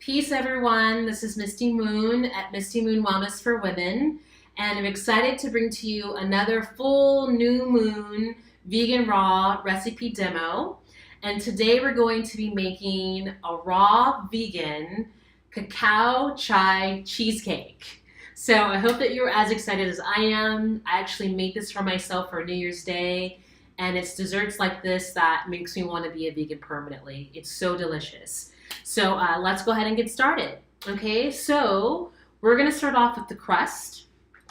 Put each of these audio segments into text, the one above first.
Peace, everyone. This is Misty Moon at Misty Moon Wellness for Women, and I'm excited to bring to you another full new moon vegan raw recipe demo. And today we're going to be making a raw vegan cacao chai cheesecake. So I hope that you're as excited as I am. I actually made this for myself for New Year's Day, and it's desserts like this that makes me want to be a vegan permanently. It's so delicious. So let's go ahead and get started. Okay, so we're gonna start off with the crust.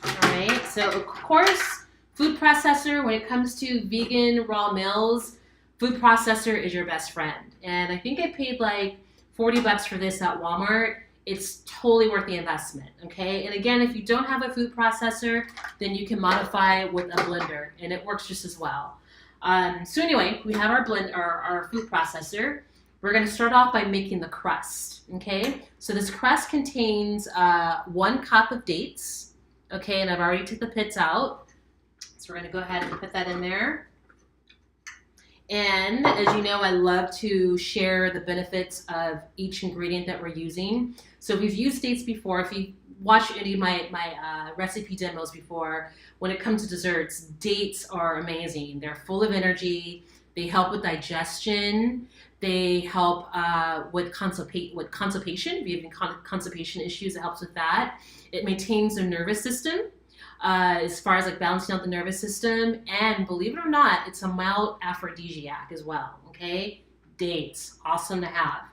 All right, so of course, food processor, when it comes to vegan raw meals, food processor is your best friend. And I think I paid like 40 bucks for this at Walmart. It's totally worth the investment, okay? And again, if you don't have a food processor, then you can modify with a blender and it works just as well. So anyway, we have our food processor. We're going to start off by making the crust, okay? So this crust contains 1 cup of dates, okay? And I've already took the pits out. So we're going to go ahead and put that in there. And as you know, I love to share the benefits of each ingredient that we're using. So if you've used dates before, if you've watched any of my recipe demos before, when it comes to desserts, dates are amazing. They're full of energy. They help with digestion. They help with constipation. If you have constipation issues, it helps with that. It maintains the nervous system as far as like balancing out the nervous system. And believe it or not, it's a mild aphrodisiac as well, okay? Dates, awesome to have.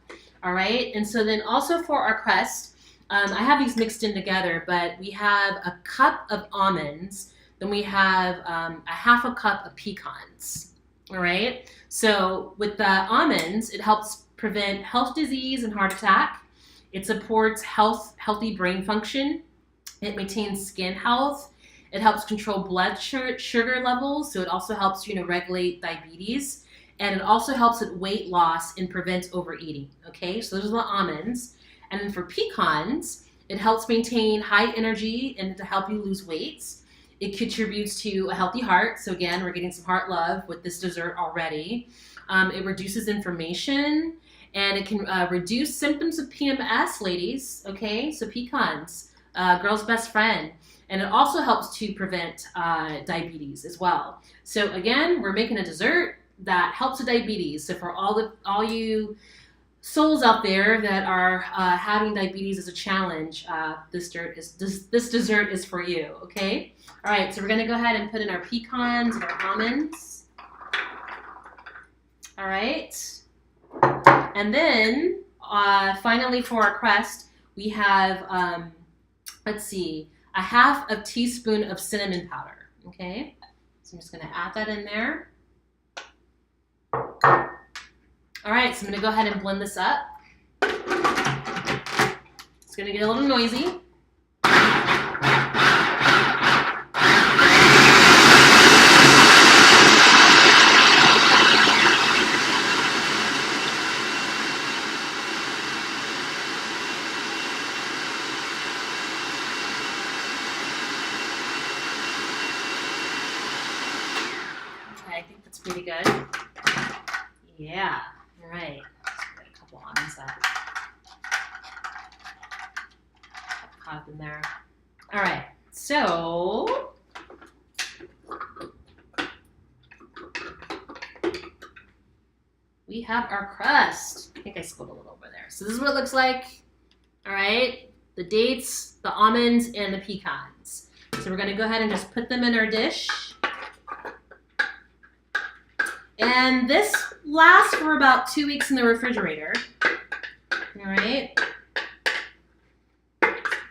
All right, and so then also for our crust, I have these mixed in together, but we have a cup of almonds, then we have a half a cup of pecans. All right, so with the almonds, it helps prevent health disease and heart attack. It supports healthy brain function. It maintains skin health. It helps control blood sugar levels. So it also helps, regulate diabetes. And it also helps with weight loss and prevents overeating. Okay, so those are the almonds. And then for pecans, it helps maintain high energy and to help you lose weight. It contributes to a healthy heart. So again, we're getting some heart love with this dessert already. It reduces inflammation and it can reduce symptoms of PMS, ladies. Okay, so pecans, girl's best friend. And it also helps to prevent diabetes as well. So again, we're making a dessert that helps with diabetes. So for all you souls out there that are having diabetes as a challenge, this dessert is for you, okay? All right, so we're gonna go ahead and put in our pecans and our almonds. All right, and then finally for our crust, we have, let's see, a half a teaspoon of cinnamon powder, okay? So I'm just gonna add that in there. All right, so I'm gonna go ahead and blend this up. It's gonna get a little noisy. Okay, I think that's pretty good. Yeah. All right, let's put a couple almonds that caught up in there. All right, so we have our crust. I think I spilled a little over there. So this is what it looks like. All right, the dates, the almonds, and the pecans. So we're gonna go ahead and just put them in our dish. And this lasts for about 2 weeks in the refrigerator. All right.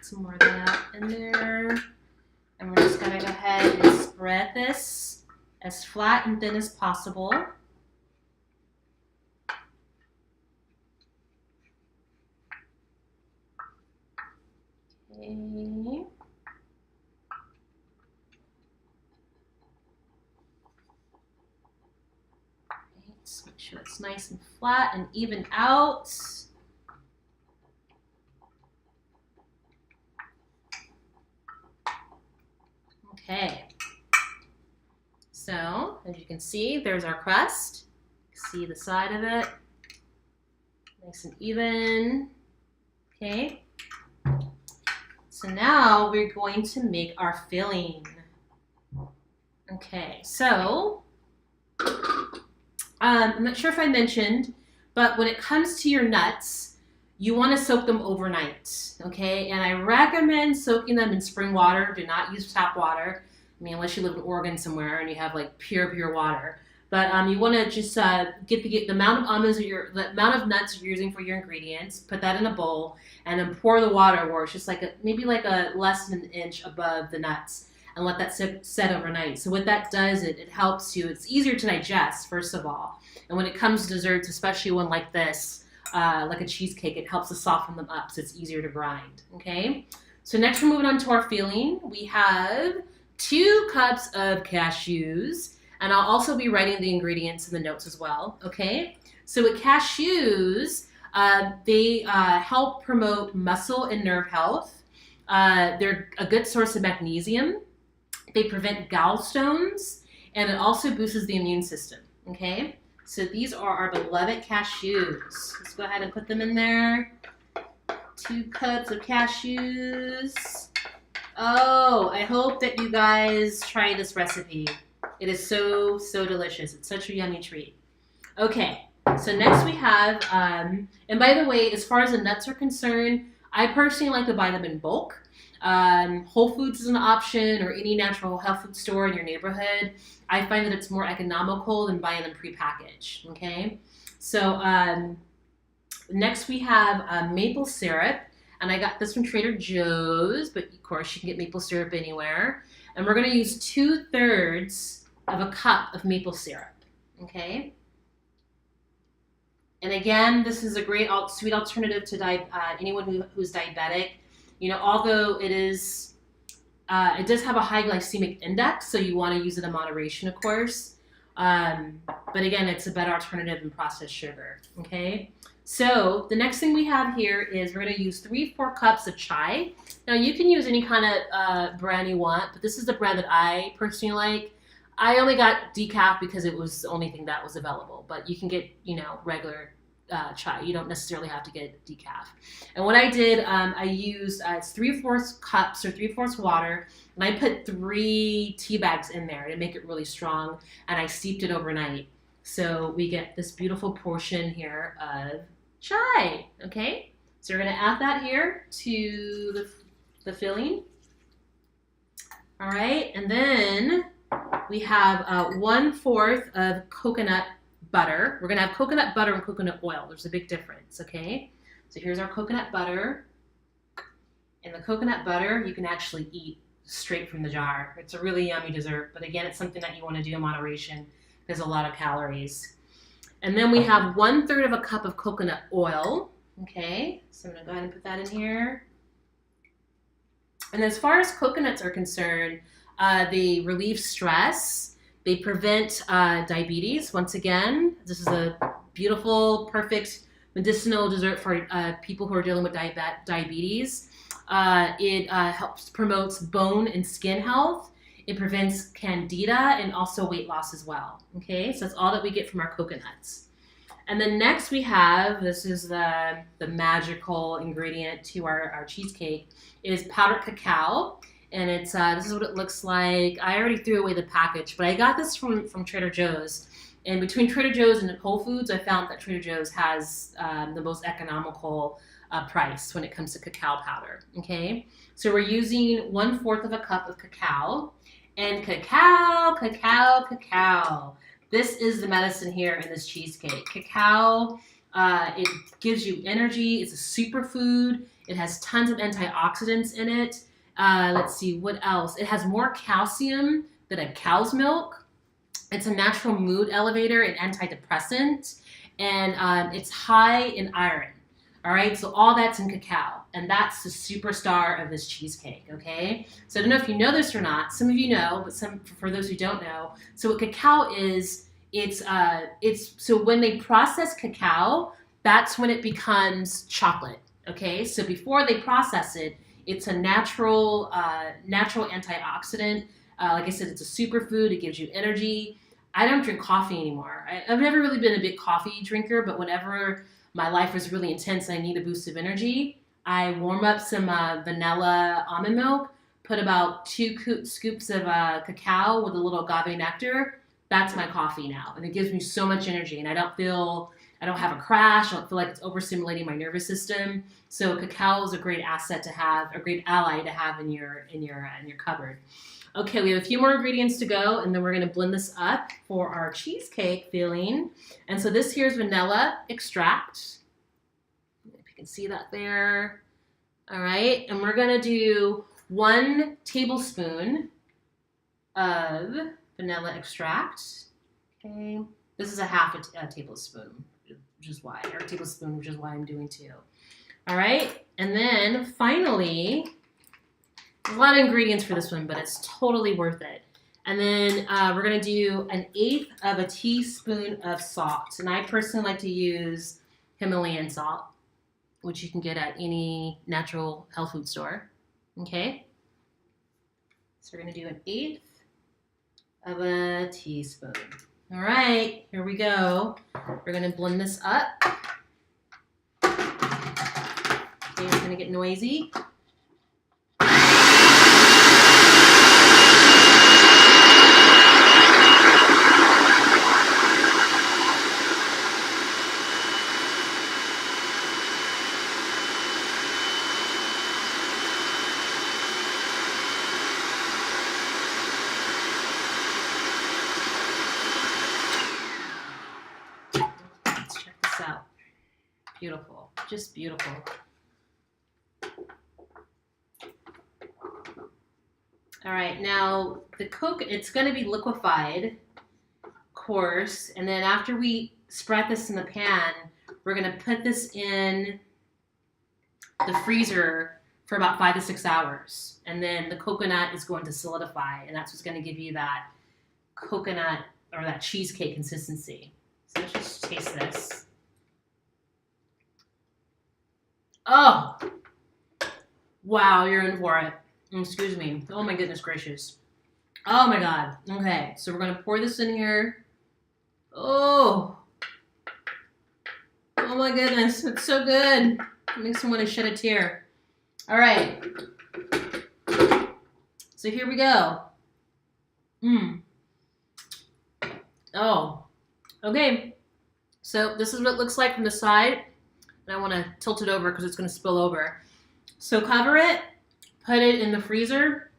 Some more of that in there. And we're just gonna go ahead and spread this as flat and thin as possible. Okay. Just make sure it's nice and flat and even out. Okay. So, as you can see, there's our crust. See the side of it. Nice and even. Okay. So now we're going to make our filling. Okay, so I'm not sure if I mentioned, but when it comes to your nuts, you want to soak them overnight, okay? And I recommend soaking them in spring water. Do not use tap water. I mean, unless you live in Oregon somewhere and you have like pure water. But you want to just get the amount of almonds the amount of nuts you're using for your ingredients. Put that in a bowl and then pour the water where it's just like maybe like a less than an inch above the nuts, and let that set overnight. So what that does, it helps you. It's easier to digest, first of all. And when it comes to desserts, especially one like this, like a cheesecake, it helps to soften them up so it's easier to grind. Okay. So next we're moving on to our filling. We have 2 cups of cashews. And I'll also be writing the ingredients in the notes as well, okay? So with cashews, they help promote muscle and nerve health. They're a good source of magnesium. They prevent gallstones, and it also boosts the immune system, okay? So these are our beloved cashews. Let's go ahead and put them in there. 2 cups of cashews. Oh, I hope that you guys try this recipe. It is so delicious. It's such a yummy treat. Okay, so next we have, and by the way, as far as the nuts are concerned, I personally like to buy them in bulk. Whole Foods is an option, or any natural health food store in your neighborhood. I find that it's more economical than buying them prepackaged, okay? So next we have maple syrup, and I got this from Trader Joe's, but of course you can get maple syrup anywhere. And we're gonna use 2/3 of a cup of maple syrup, okay? And again, this is a great sweet alternative to anyone who's diabetic. You know, although it does have a high glycemic index, so you want to use it in moderation, of course. But again, it's a better alternative than processed sugar, okay? So the next thing we have here is we're going to use 3-4 cups of chai. Now you can use any kind of brand you want, but this is the brand that I personally like. I only got decaf because it was the only thing that was available, but you can get, you know, regular chai. You don't necessarily have to get decaf. And what I did, I used it's 3/4 cups or 3/4 water, and I put 3 tea bags in there to make it really strong, and I steeped it overnight. So we get this beautiful portion here of chai, okay? So we're gonna add that here to the filling. All right, and then we have 1/4 of coconut butter. We're gonna have coconut butter and coconut oil. There's a big difference, okay? So here's our coconut butter. And the coconut butter you can actually eat straight from the jar. It's a really yummy dessert, but again, it's something that you wanna do in moderation. There's a lot of calories. And then we have 1/3 of a cup of coconut oil, okay? So I'm gonna go ahead and put that in here. And as far as coconuts are concerned, they relieve stress. They prevent diabetes. Once again, this is a beautiful, perfect medicinal dessert for people who are dealing with diabetes. It helps promotes bone and skin health. It prevents candida and also weight loss as well. Okay, so that's all that we get from our coconuts. And then next we have, this is the magical ingredient to our cheesecake, is powdered cacao. And it's this is what it looks like. I already threw away the package, but I got this from Trader Joe's. And between Trader Joe's and Whole Foods, I found that Trader Joe's has the most economical price when it comes to cacao powder, okay? So we're using 1/4 of a cup of cacao. And cacao. This is the medicine here in this cheesecake. Cacao, it gives you energy. It's a superfood. It has tons of antioxidants in it. Let's see, what else? It has more calcium than a cow's milk. It's a natural mood elevator and antidepressant. And it's high in iron. All right, so all that's in cacao, and that's the superstar of this cheesecake, okay? So I don't know if you know this or not. Some of you know, but for those who don't know. So what cacao is, it's so when they process cacao, that's when it becomes chocolate, okay? So before they process it, it's a natural antioxidant. Like I said, it's a superfood. It gives you energy. I don't drink coffee anymore. I've never really been a big coffee drinker, but whenever my life was really intense and I need a boost of energy, I warm up some vanilla almond milk, put about 2 scoops of cacao with a little agave nectar. That's my coffee now, and it gives me so much energy, and I don't have a crash. I don't feel like it's overstimulating my nervous system. So cacao is a great asset to have, a great ally to have in your cupboard. Okay, we have a few more ingredients to go, and then we're going to blend this up for our cheesecake filling. And so this here is vanilla extract. If you can see that there. All right, and we're going to do 1 tablespoon of vanilla extract. Okay, this is a half a tablespoon, which is why I'm doing 2. All right, and then finally, a lot of ingredients for this one, but it's totally worth it. And then we're gonna do 1/8 of a teaspoon of salt. And I personally like to use Himalayan salt, which you can get at any natural health food store. Okay? So we're gonna do 1/8 of a teaspoon. All right, here we go. We're gonna blend this up. Okay, it's gonna get noisy. Out. Beautiful, just beautiful. All right, now the Coke, it's going to be liquefied, of course, and then after we spread this in the pan, we're going to put this in the freezer for about 5 to 6 hours, and then the coconut is going to solidify, and that's what's going to give you that coconut or that cheesecake consistency. So let's just taste this. Oh, wow, you're in for it. Excuse me. Oh my goodness gracious. Oh my God. Okay, so we're going to pour this in here. Oh my goodness, it's so good. It makes me want to shed a tear. All right. So here we go. Oh, okay. So this is what it looks like from the side. And I want to tilt it over because it's going to spill over. So cover it, put it in the freezer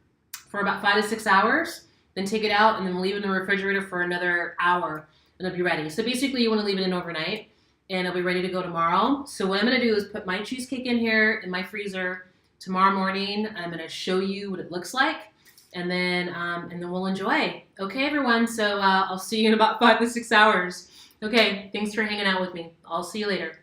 for about 5 to 6 hours, then take it out and then leave it in the refrigerator for another hour and it'll be ready. So basically you want to leave it in overnight and it'll be ready to go tomorrow. So what I'm going to do is put my cheesecake in here in my freezer tomorrow morning. I'm going to show you what it looks like and then we'll enjoy. Okay, everyone. So I'll see you in about 5 to 6 hours. Okay, thanks for hanging out with me. I'll see you later.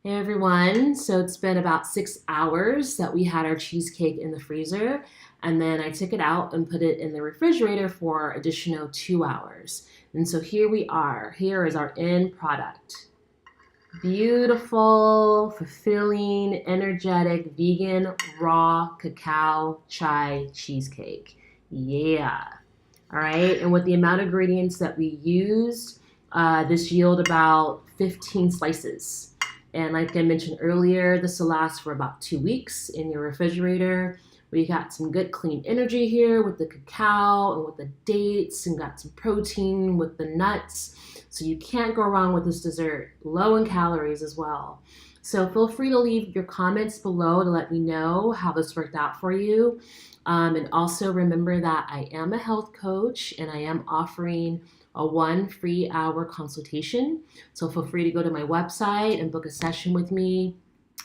Hey everyone, so it's been about 6 hours that we had our cheesecake in the freezer, and then I took it out and put it in the refrigerator for additional 2 hours. And so here we are. Here is our end product. Beautiful, fulfilling, energetic, vegan, raw cacao chai cheesecake. Yeah. All right, and with the amount of ingredients that we used, this yielded about 15 slices. And like I mentioned earlier, this will last for about 2 weeks in your refrigerator. We got some good clean energy here with the cacao and with the dates, and got some protein with the nuts. So you can't go wrong with this dessert. Low in calories as well. So feel free to leave your comments below to let me know how this worked out for you. And also remember that I am a health coach and I am offering a 1 free hour consultation. So feel free to go to my website and book a session with me.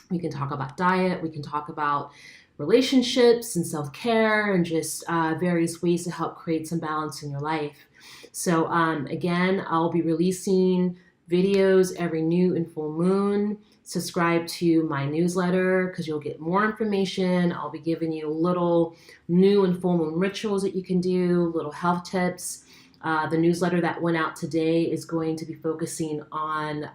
We can talk about diet, we can talk about relationships and self-care and just various ways to help create some balance in your life. So again, I'll be releasing videos every new and full moon. Subscribe to my newsletter because you'll get more information. I'll be giving you little new and full moon rituals that you can do, little health tips. The newsletter that went out today is going to be focusing on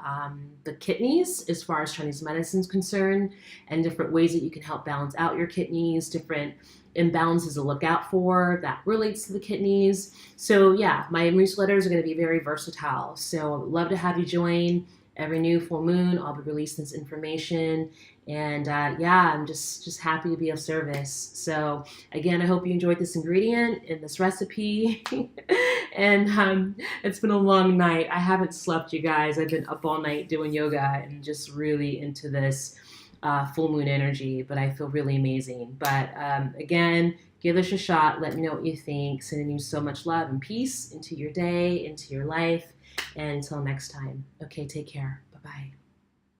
the kidneys as far as Chinese medicine is concerned, and different ways that you can help balance out your kidneys, different imbalances to look out for that relates to the kidneys. So yeah, my newsletters are going to be very versatile. So I'd love to have you join. every new full moon, I'll be releasing this information. And yeah, I'm just happy to be of service. So again, I hope you enjoyed this ingredient in this recipe. And it's been a long night. I haven't slept, you guys. I've been up all night doing yoga and just really into this full moon energy. But I feel really amazing. But again, give this a shot. Let me know what you think. Sending you so much love and peace into your day, into your life. And until next time. Okay, take care. Bye-bye.